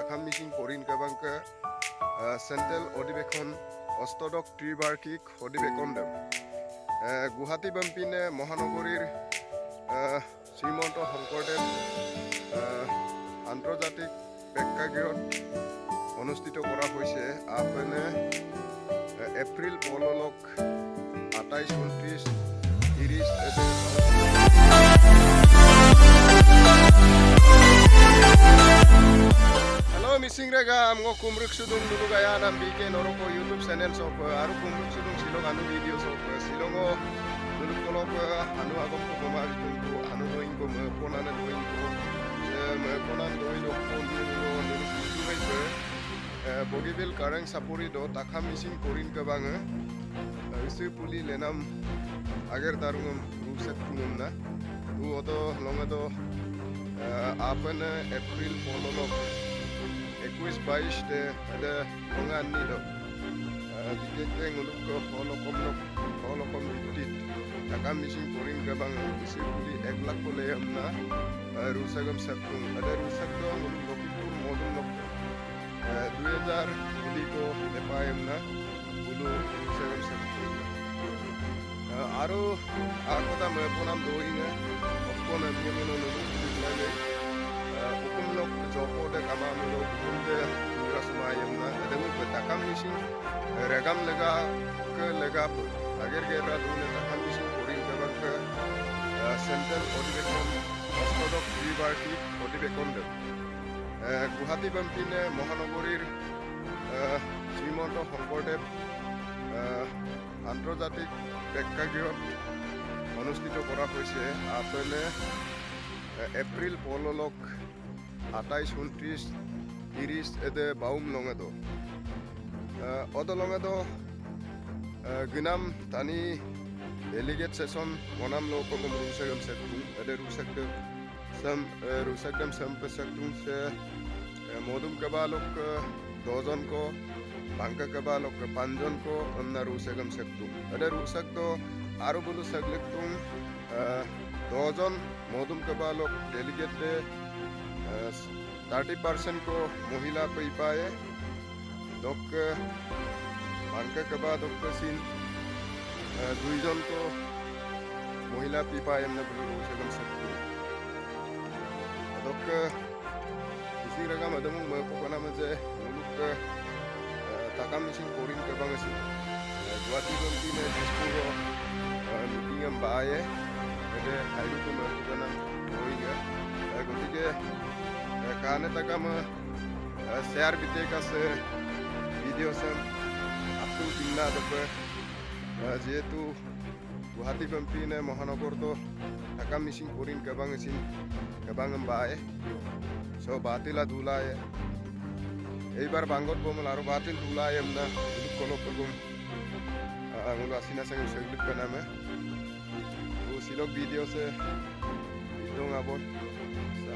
takam meeting korin kabangka central অধিবেশন অষ্টদশ ত্ৰিবাৰ্ষিক অধিবেশন dem Guwahati বাম্পিনে মহানগৰীৰ শ্ৰীমন্ত শংকৰদেৱ আন্তৰ্জাতিক প্ৰেক্ষাগৃহত অনুষ্ঠিত কৰা হৈছে। আপনে April 15 28 29 30 Missing rega amgo kumruk sudung dulu gaya nam bikin oroko YouTube channel sop aru kumruk sudung silong anu video sop silongo dulu kolop anu agom ko ma bituntu anu doing ko me ponana doing ko me ponan doing ko poni no dulu hai bogibil karang sapuri do takam missing korin ka bang isi puli lenam agar darungam ruset kungum na tu odo longa do apane April 15 21-22 de ada pengan ni dok. Diketeng uluk ke holokom ditit. Takam missing korin kabang isi puli eglak pole amna rusagam sabtung. Ada rusak do uluk lokipur modum lok 2000 puli ko lepay amna ulu rusagam sabtung. Aro ako ta meponam doinga. Opon amiyamino uluk lagi. Hukum lok jopo de kamam lok kunde rasmayam na ademu takam missing regam lega ke lega agar gera dune takam missing korin kabang ke central অধিবেশন অষ্টদশ ত্ৰিবাৰ্ষিক অধিবেশন dem Guwahati বাম্পিনে মহানগৰীৰ শ্ৰীমন্ত শংকৰদেৱ আন্তৰ্জাতিক প্ৰেক্ষাগৃহত অনুষ্ঠিত কৰা হৈছে। আপনে April 15 28 29 30 ede baum longedo odo longedo ginam tani delegate session monam loko ko rusagam sektu ede rusagdam sam pesaktung se modum kabalok 2 John ko bangka kabalok 5 John ko anna rusagam sektu ede rusak do aru bulu saglektung 2 John modum kabalok delegate 30% को महिला पई पाए दक बांका कबा दक सिन 2 জন को महिला P पाए हमने बोलो सेगम सकते दक इसी रगा मदम म कोना मजे मुलुक takam missing korin ke bangasi Guwahati bumpy ने दिसपुरो मीटिंग हम बाए एदे हाइरु को मरना होइगा गतिके काने तकम शेयर बिते का से वीडियो से आपको दिना दप जेतु गुवाहाटी बम्पी ने महानगर तो takam missing korin kabang bae so batila dulaye eibar bangot bomol aro batil dulaye amna kolop kogum angul asina sang seglit kaname to silok video se idong abon sa